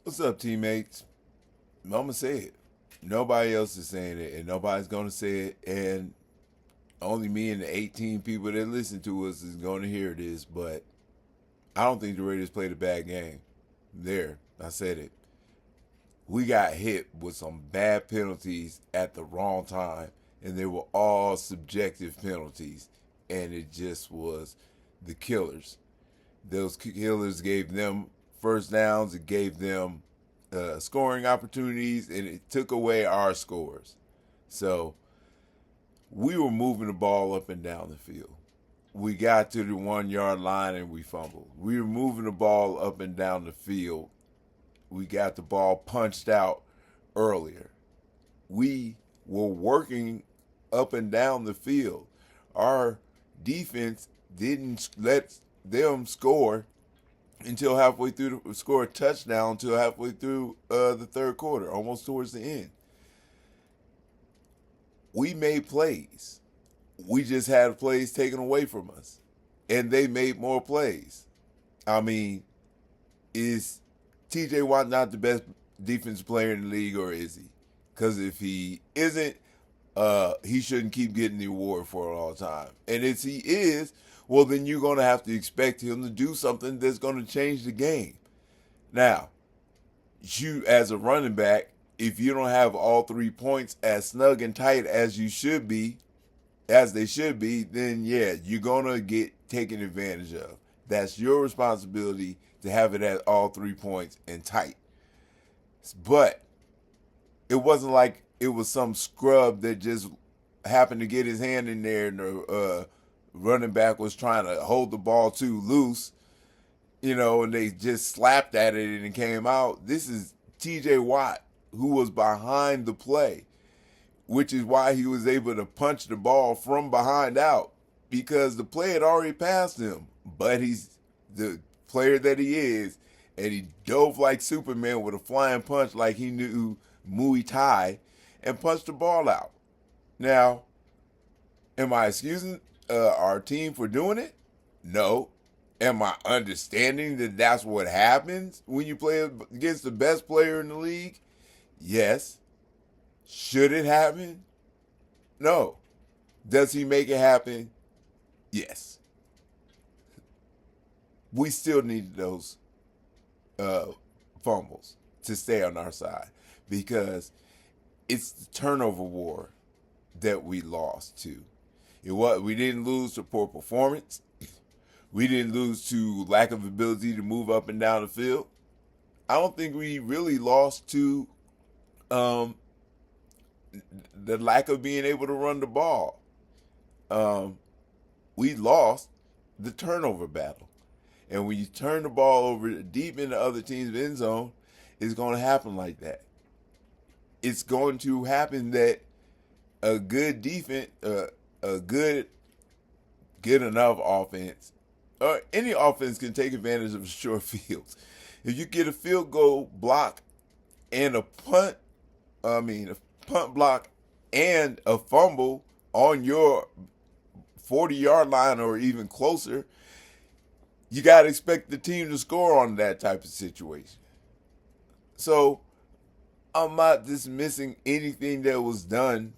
What's up, teammates? I'm gonna say it. Nobody else is saying it, and nobody's gonna say it, and only me and the 18 people that listen to us is gonna hear this. But I don't think the Raiders played a bad game. There, I said it. We got hit with some bad penalties at the wrong time, and they were all subjective penalties, and it just was the killers. Those killers gave them first downs, it gave them scoring opportunities, and it took away our scores. So we were moving the ball up and down the field. We got to the 1 yard line and we fumbled. We were moving the ball up and down the field. We got the ball punched out earlier. We were working up and down the field. Our defense didn't let them score until halfway through, score a touchdown until halfway through the third quarter, almost towards the end. We made plays. We just had plays taken away from us, and they made more plays. I mean, is T.J. Watt not the best defensive player in the league, or is he? Because if he isn't, he shouldn't keep getting the award for it all the time. And if he is, well, then you're going to have to expect him to do something that's going to change the game. Now, you as a running back, if you don't have all 3 points as snug and tight as you should be, as they should be, then yeah, you're going to get taken advantage of. That's your responsibility to have it at all 3 points and tight. But it wasn't like it was some scrub that just happened to get his hand in there and the running back was trying to hold the ball too loose, and they just slapped at it and it came out. This is TJ Watt, who was behind the play, which is why he was able to punch the ball from behind out, because the play had already passed him. But he's the player that he is, and he dove like Superman with a flying punch like he knew Muay Thai and punched the ball out. Now, am I excusing our team for doing it? No. Am I understanding that that's what happens when you play against the best player in the league? Yes. Should it happen? No. Does he make it happen? Yes. We still need those uh, fumbles to stay on our side, because it's the turnover war that we lost to. We didn't lose to poor performance. We didn't lose to lack of ability to move up and down the field. I don't think we really lost to um, the lack of being able to run the ball. Um, we lost the turnover battle. And when you turn the ball over deep in the other team's end zone, it's going to happen like that. It's going to happen that a good defense, a good enough offense, or any offense can take advantage of short fields. If you get a field goal block and a punt block and a fumble on your 40-yard line or even closer, you got to expect the team to score on that type of situation. So I'm not dismissing anything that was done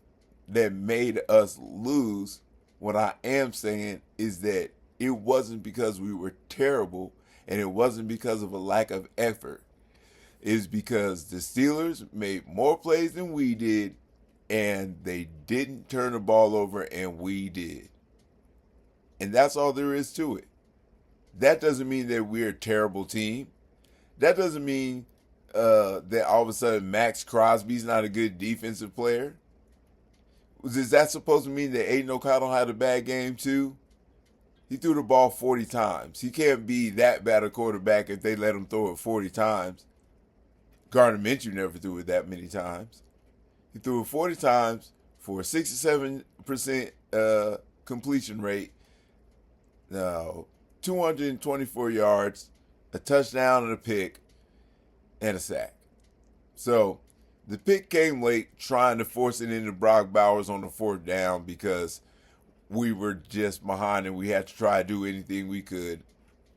that made us lose. What I am saying is that it wasn't because we were terrible, and it wasn't because of a lack of effort. It's because the Steelers made more plays than we did, and they didn't turn the ball over, and we did. And that's all there is to it. That doesn't mean that we're a terrible team. That doesn't mean that all of a sudden Max Crosby's not a good defensive player. Is that supposed to mean that Aiden O'Connell had a bad game too? He threw the ball 40 times. He can't be that bad a quarterback if they let him throw it 40 times. Gardner Minshew never threw it that many times. He threw it 40 times for a 67% completion rate. Now, 224 yards, a touchdown and a pick, and a sack. So the pick came late, trying to force it into Brock Bowers on the fourth down because we were just behind and we had to try to do anything we could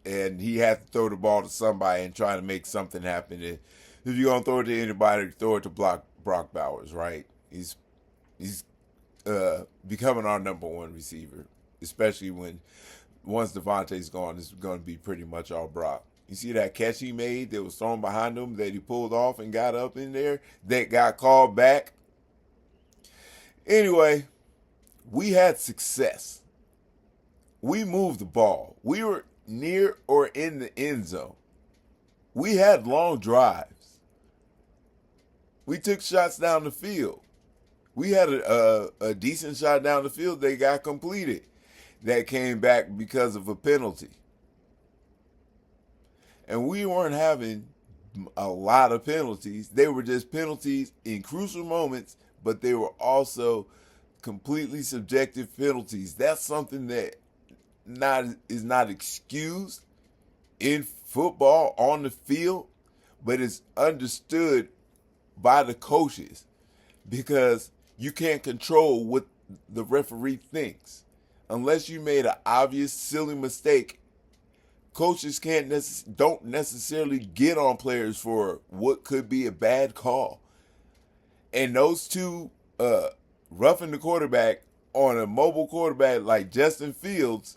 and he had to throw the ball to somebody and try to make something happen. And if you're gonna throw it to anybody, throw it to Brock Bowers, right? He's becoming our number one receiver, especially when once Devontae's gone, it's going to be pretty much all Brock. You see that catch he made that was thrown behind him that he pulled off and got up in there that got called back. Anyway, we had success. We moved the ball. We were near or in the end zone. We had long drives. We took shots down the field. We had a decent shot down the field that got completed that came back because of a penalty. And we weren't having a lot of penalties. They were just penalties in crucial moments, but they were also completely subjective penalties. That's something that is not excused in football on the field, but it's understood by the coaches because you can't control what the referee thinks. Unless you made an obvious silly mistake, coaches don't necessarily get on players for what could be a bad call. And those two roughing the quarterback on a mobile quarterback like Justin Fields,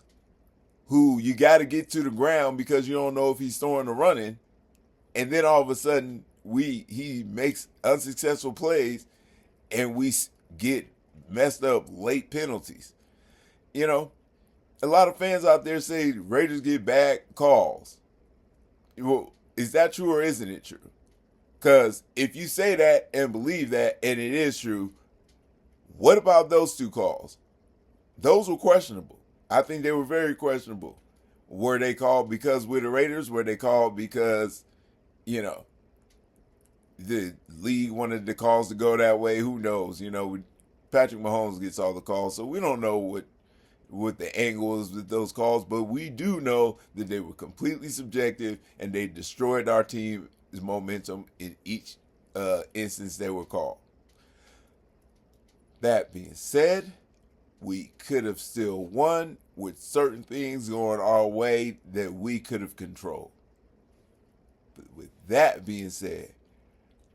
who you got to get to the ground because you don't know if he's throwing or running, and then all of a sudden he makes unsuccessful plays and we get messed up late penalties. You know, a lot of fans out there say Raiders get bad calls. Well, is that true or isn't it true? Because if you say that and believe that, and it is true, what about those two calls? Those were questionable. I think they were very questionable. Were they called because we're the Raiders? Were they called because, the league wanted the calls to go that way? Who knows? Patrick Mahomes gets all the calls, so we don't know what the angle is with those calls, but we do know that they were completely subjective and they destroyed our team's momentum in each instance they were called. That being said, we could have still won with certain things going our way that we could have controlled. But with that being said,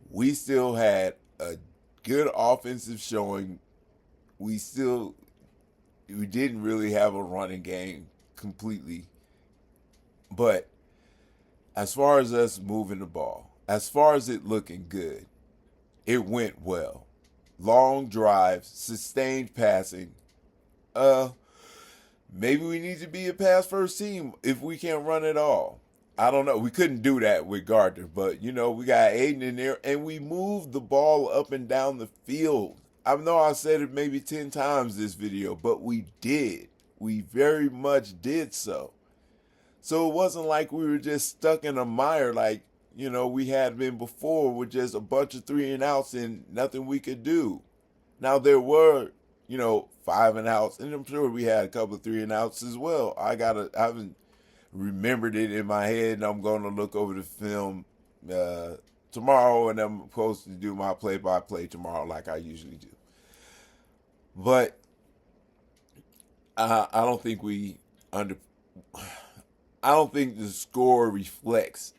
we still had a good offensive showing. We didn't really have a running game completely. But as far as us moving the ball, as far as it looking good, it went well. Long drives, sustained passing. Maybe we need to be a pass first team if we can't run at all. I don't know. We couldn't do that with Gardner, but we got Aiden in there and we moved the ball up and down the field. I know I said it maybe 10 times this video, but we did. We very much did so. So it wasn't like we were just stuck in a mire like, we had been before with just a bunch of 3 and outs and nothing we could do. Now there were, 5 and outs, and I'm sure we had a couple of 3 and outs as well. I haven't remembered it in my head, and I'm going to look over the film tomorrow, and I'm supposed to do my play-by-play tomorrow like I usually do. But I don't think I don't think the score reflects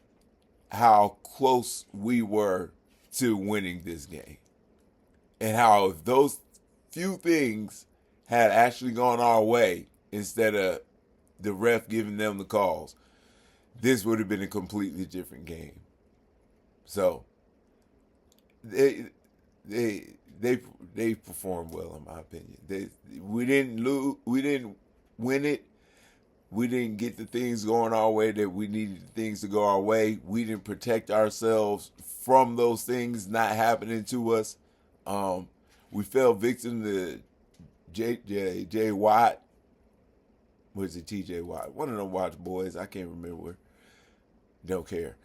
how close we were to winning this game. And how if those few things had actually gone our way instead of the ref giving them the calls, this would have been a completely different game. So they performed well in my opinion. We didn't win it. We didn't get the things going our way that we needed things to go our way. We didn't protect ourselves from those things not happening to us. We fell victim to J. Watt. Was it TJ Watt? One of them Watch boys. I can't remember. Don't care.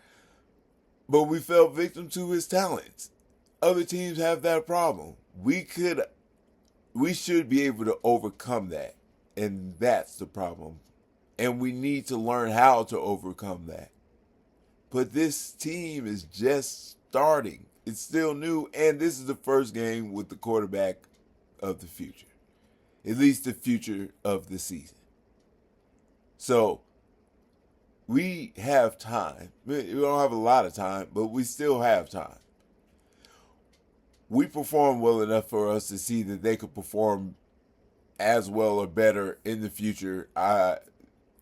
But we fell victim to his talents. Other teams have that problem. We should be able to overcome that. And that's the problem. And we need to learn how to overcome that. But this team is just starting. It's still new, and this is the first game with the quarterback of the future. At least the future of the season. So, we have time. We don't have a lot of time, but we still have time. We perform well enough for us to see that they could perform as well or better in the future. I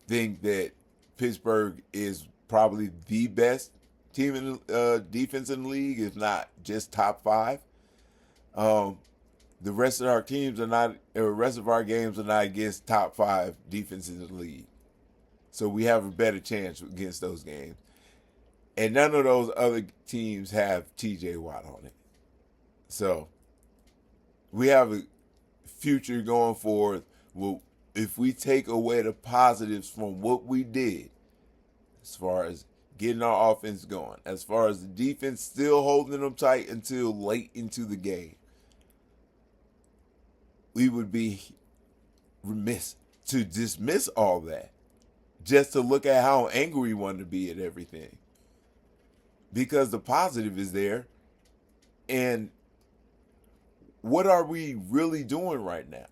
think that Pittsburgh is probably the best team in defense in the league, if not just top five. Um, the rest of our teams are not, the rest of our games are not against top five defenses in the league. So we have a better chance against those games. And none of those other teams have TJ Watt on it. So we have a future going forward. Well, if we take away the positives from what we did, as far as getting our offense going, as far as the defense still holding them tight until late into the game, we would be remiss to dismiss all that just to look at how angry we want to be at everything. Because the positive is there. And what are we really doing right now?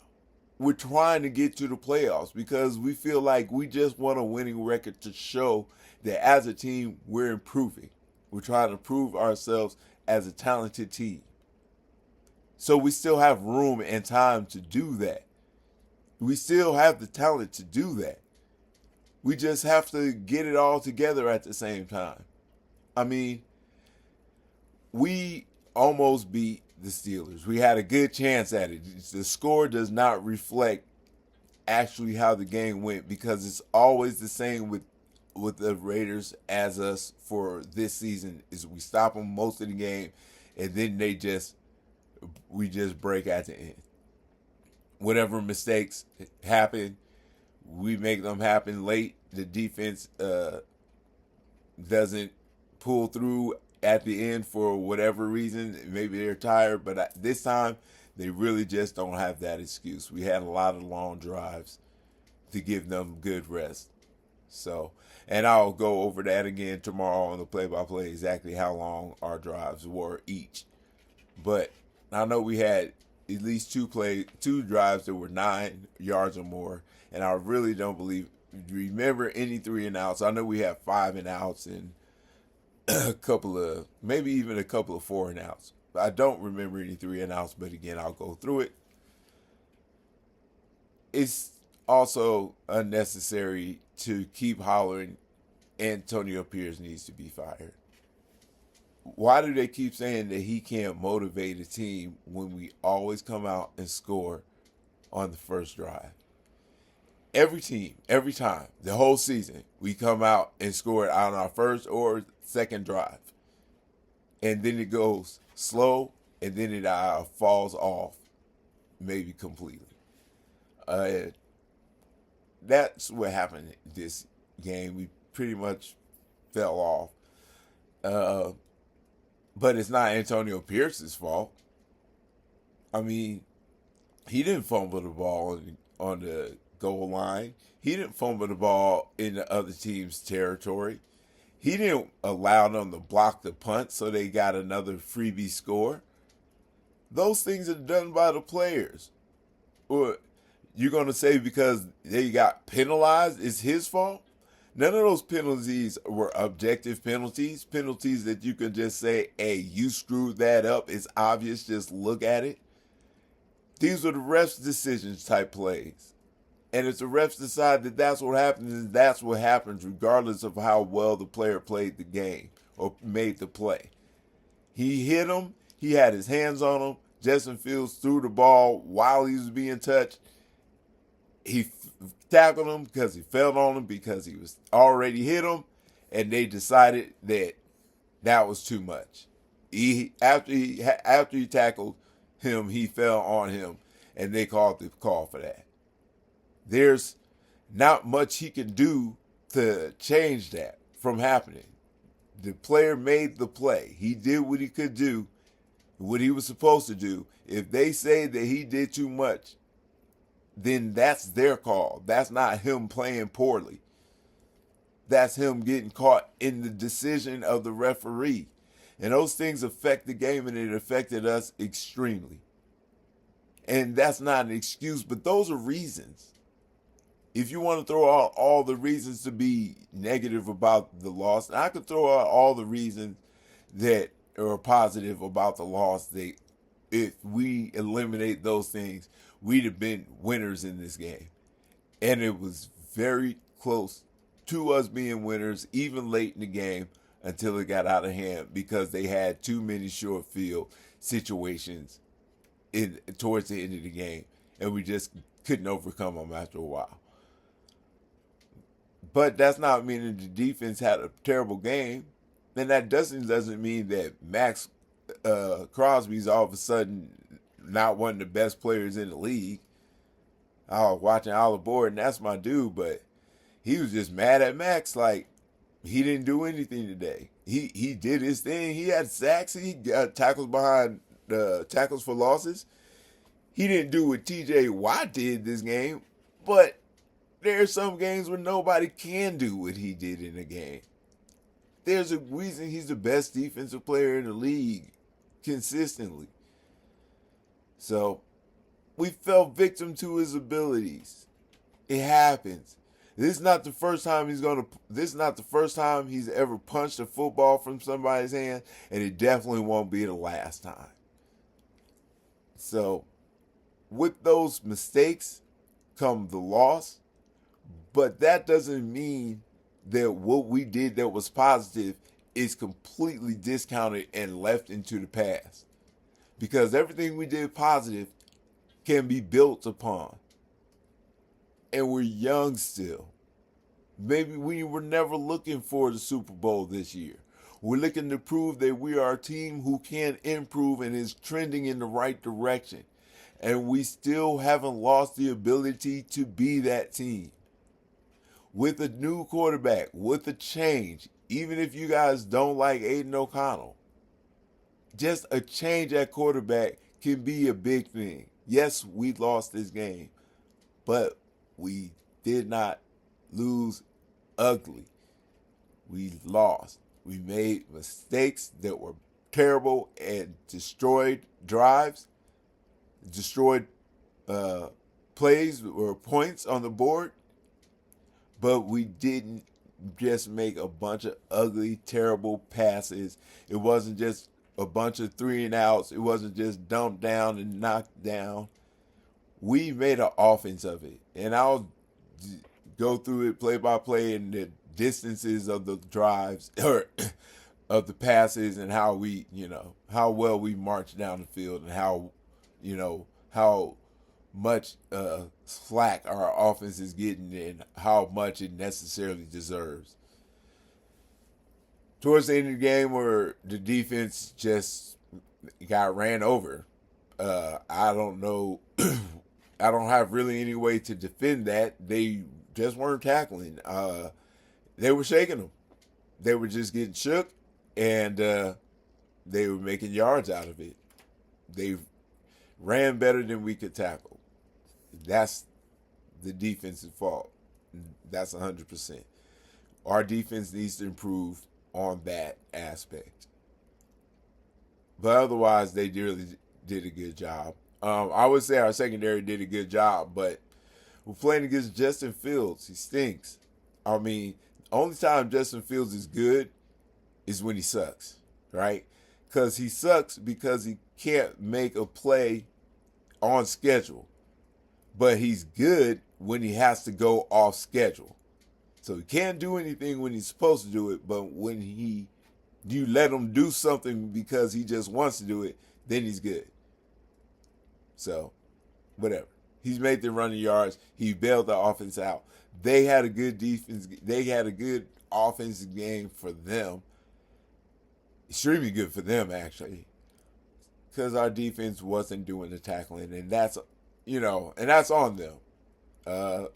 We're trying to get to the playoffs because we feel like we just want a winning record to show that as a team, we're improving. We're trying to prove ourselves as a talented team. So we still have room and time to do that. We still have the talent to do that. We just have to get it all together at the same time. I mean, we almost beat the Steelers. We had a good chance at it. The score does not reflect actually how the game went because it's always the same with the Raiders as us for this season. Is we stop them most of the game, and then we just break at the end. Whatever mistakes happen, we make them happen late. The defense doesn't pull through at the end for whatever reason. Maybe they're tired, but this time they really just don't have that excuse. We had a lot of long drives to give them good rest. So, and I'll go over that again tomorrow on the play-by-play, exactly how long our drives were each. But I know we had at least two drives that were 9 yards or more, and I really don't remember any 3 and outs. I know we had 5 and outs and maybe even a couple of 4 and outs. I don't remember any 3 and outs, but again, I'll go through it. It's also unnecessary to keep hollering Antonio Pierce needs to be fired. Why do they keep saying that he can't motivate a team when we always come out and score on the first drive? Every team, every time, the whole season, we come out and score it on our first or second drive. And then it goes slow, and then it falls off, maybe completely. That's what happened this game. We pretty much fell off. But it's not Antonio Pierce's fault. I mean, he didn't fumble the ball on the goal line. He didn't fumble the ball in the other team's territory. He didn't allow them to block the punt so they got another freebie score. Those things are done by the players. Or you're going to say because they got penalized, it's his fault? None of those penalties were objective penalties that you can just say, hey, you screwed that up. It's obvious. Just look at it. These were the ref's decisions type plays. And if the refs decide that that's what happens, then that's what happens regardless of how well the player played the game or made the play. He hit him. He had his hands on him. Justin Fields threw the ball while he was being touched. He tackled him because he fell on him because he was already hit him, and they decided that was too much. After he tackled him, he fell on him, and they called the call for that. There's not much he can do to change that from happening. The player made the play. He did what he could do, what he was supposed to do. If they say that he did too much, then that's their call. That's not him playing poorly. That's him getting caught in the decision of the referee. And those things affect the game, and it affected us extremely. And that's not an excuse, but those are reasons. If you want to throw out all the reasons to be negative about the loss, I could throw out all the reasons that are positive about the loss. That if we eliminate those things, we'd have been winners in this game. And it was very close to us being winners, even late in the game, until it got out of hand because they had too many short field situations towards the end of the game, and we just couldn't overcome them after a while. But that's not meaning the defense had a terrible game, and that doesn't mean that Max Crosby's all of a sudden not one of the best players in the league. I was watching Olive Board, and that's my dude, but he was just mad at Max. Like, he didn't do anything today. He did his thing. He had sacks. He got tackles behind tackles for losses. He didn't do what T.J. Watt did this game, but there are some games where nobody can do what he did in a game. There's a reason he's the best defensive player in the league consistently. So we fell victim to his abilities. It happens. This is not the first time he's ever punched a football from somebody's hand, and it definitely won't be the last time. So with those mistakes come the loss, but that doesn't mean that what we did that was positive is completely discounted and left into the past. Because everything we did positive can be built upon. And we're young still. Maybe we were never looking for the Super Bowl this year. We're looking to prove that we are a team who can improve and is trending in the right direction. And we still haven't lost the ability to be that team. With a new quarterback, with a change, even if you guys don't like Aiden O'Connell, just a change at quarterback can be a big thing. Yes, we lost this game, but we did not lose ugly. We lost. We made mistakes that were terrible and destroyed drives, destroyed plays or points on the board, but we didn't just make a bunch of ugly, terrible passes. It wasn't just a bunch of 3 and outs. It wasn't just dumped down and knocked down. We made an offense of it. And I'll go through it play by play and the distances of the drives or of the passes and how we, how well we marched down the field and how much slack our offense is getting and how much it necessarily deserves. Towards the end of the game where the defense just got ran over, I don't know. I don't have really any way to defend that. They just weren't tackling. They were shaking them. They were just getting shook, and they were making yards out of it. They ran better than we could tackle. That's the defensive fault. That's 100%. Our defense needs to improve on that aspect. But otherwise, they really did a good job. I would say our secondary did a good job, but we're playing against Justin Fields. He stinks. I mean, the only time Justin Fields is good is when he sucks, right? Because he sucks because he can't make a play on schedule. But he's good when he has to go off schedule. So he can't do anything when he's supposed to do it, but when you let him do something because he just wants to do it, then he's good. So, whatever. He's made the running yards. He bailed the offense out. They had a good defense. They had a good offensive game for them. Extremely good for them, actually. Because our defense wasn't doing the tackling. And that's, and that's on them.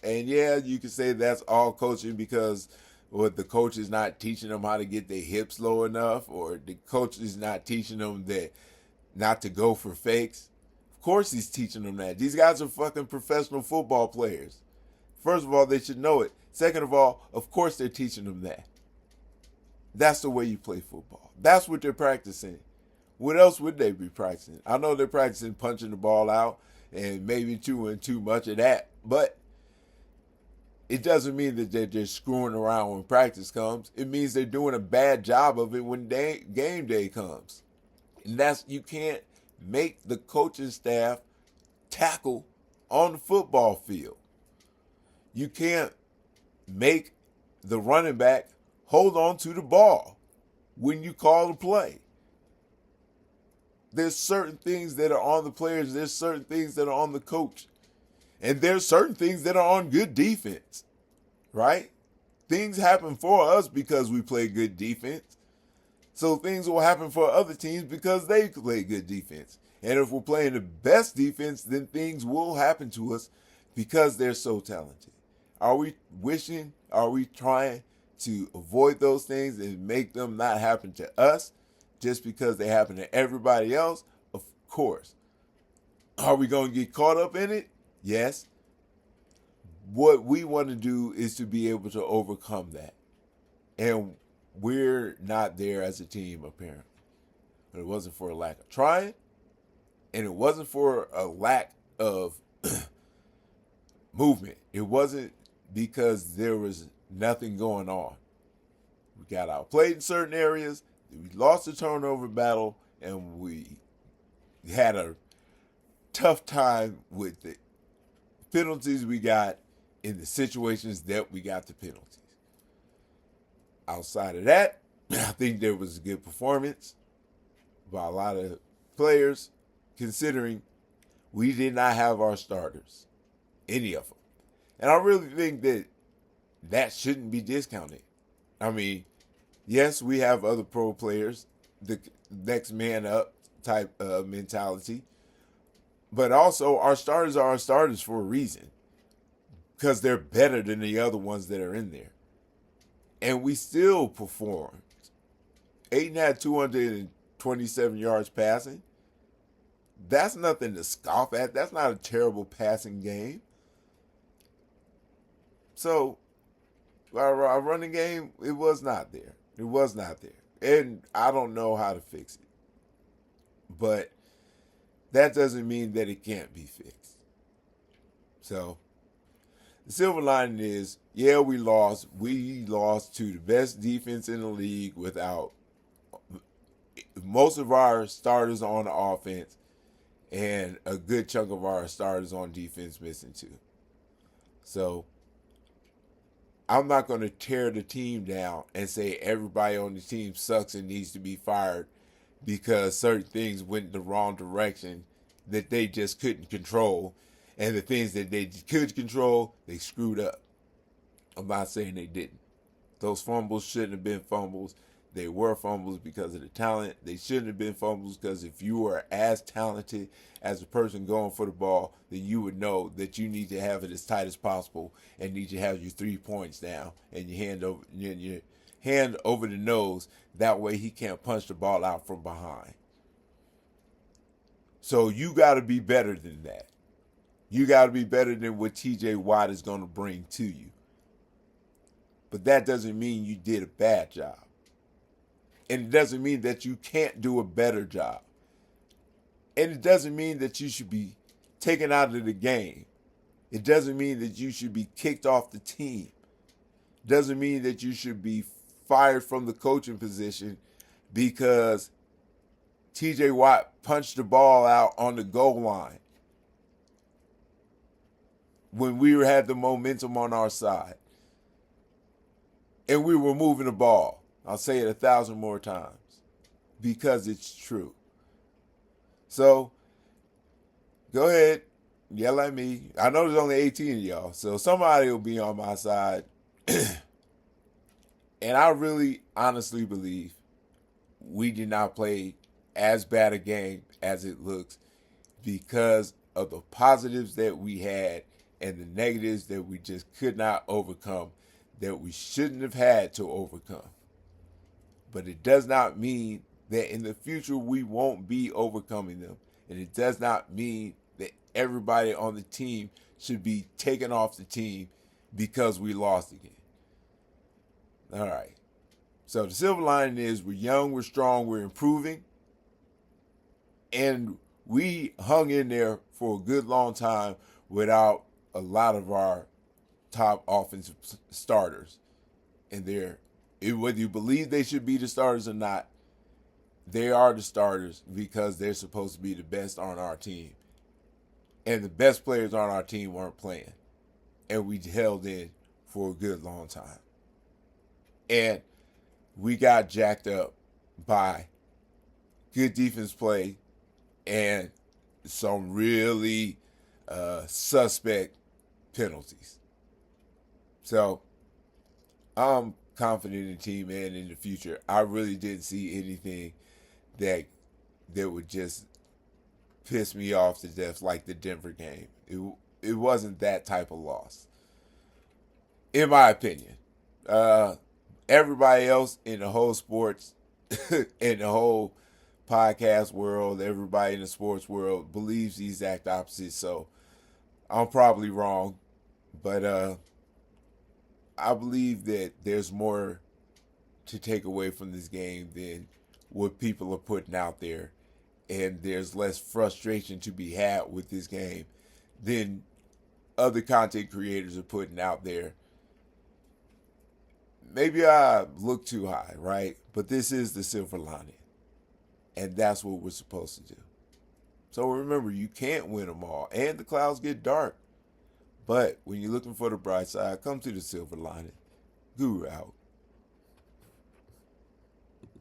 And yeah, you can say that's all coaching because the coach is not teaching them how to get their hips low enough, or the coach is not teaching them that not to go for fakes. Of course he's teaching them that. These guys are fucking professional football players. First of all, they should know it. Second of all, of course they're teaching them that. That's the way you play football. That's what they're practicing. What else would they be practicing? I know they're practicing punching the ball out and maybe doing too much of that, but it doesn't mean that they're just screwing around when practice comes. It means they're doing a bad job of it when game day comes. And that's, you can't make the coaching staff tackle on the football field. You can't make the running back hold on to the ball when you call the play. There's certain things that are on the players. There's certain things that are on the coach. And there's certain things that are on good defense, right? Things happen for us because we play good defense. So things will happen for other teams because they play good defense. And if we're playing the best defense, then things will happen to us because they're so talented. Are we trying to avoid those things and make them not happen to us just because they happen to everybody else? Of course. Are we going to get caught up in it? Yes. What we want to do is to be able to overcome that. And we're not there as a team, apparently. But it wasn't for a lack of trying, and it wasn't for a lack of movement. It wasn't because there was nothing going on. We got outplayed in certain areas, we lost the turnover battle, and we had a tough time with the penalties we got in the situations that we got the penalties. Outside of that, I think there was a good performance by a lot of players, considering we did not have our starters, any of them. And I really think that that shouldn't be discounted. I mean, yes, we have other pro players, the next man up type mentality, but also our starters are our starters for a reason, because they're better than the other ones that are in there. And we still performed. Ayton had 227 yards passing. That's nothing to scoff at. That's not a terrible passing game. So, our running game, it was not there. It was not there. And I don't know how to fix it. But that doesn't mean that it can't be fixed. So, the silver lining is, yeah, we lost. We lost to the best defense in the league without most of our starters on the offense and a good chunk of our starters on defense missing too. So I'm not going to tear the team down and say everybody on the team sucks and needs to be fired because certain things went the wrong direction that they just couldn't control. And the things that they could control, they screwed up. I'm not saying they didn't. Those fumbles shouldn't have been fumbles. They were fumbles because of the talent. They shouldn't have been fumbles because if you were as talented as a person going for the ball, then you would know that you need to have it as tight as possible and need to have your 3 points down and your hand over the nose. That way he can't punch the ball out from behind. So you got to be better than that. You got to be better than what TJ Watt is going to bring to you. But that doesn't mean you did a bad job. And it doesn't mean that you can't do a better job. And it doesn't mean that you should be taken out of the game. It doesn't mean that you should be kicked off the team. It doesn't mean that you should be fired from the coaching position because TJ Watt punched the ball out on the goal line when we had the momentum on our side. And we were moving the ball. I'll say it 1,000 more times because it's true. So, go ahead, yell at me. I know there's only 18 of y'all, so somebody will be on my side. And I really honestly believe we did not play as bad a game as it looks because of the positives that we had and the negatives that we just could not overcome, that we shouldn't have had to overcome. But it does not mean that in the future we won't be overcoming them. And it does not mean that everybody on the team should be taken off the team because we lost again. All right. So the silver lining is we're young, we're strong, we're improving. And we hung in there for a good long time without a lot of our top offensive starters. And whether you believe they should be the starters or not, they are the starters because they're supposed to be the best on our team. And the best players on our team weren't playing. And we held in for a good long time. And we got jacked up by good defense play and some really suspect penalties. So I'm confident in the team and in the future. I really didn't see anything that would just piss me off to death like the Denver game. It wasn't that type of loss, in my opinion. Everybody else in the whole sports, in the whole podcast world, everybody in the sports world believes the exact opposite. So I'm probably wrong, but I believe that there's more to take away from this game than what people are putting out there. And there's less frustration to be had with this game than other content creators are putting out there. Maybe I look too high, right? But this is the silver lining. And that's what we're supposed to do. So remember, you can't win them all. And the clouds get dark. But when you're looking for the bright side, come to the silver lining. Guru out.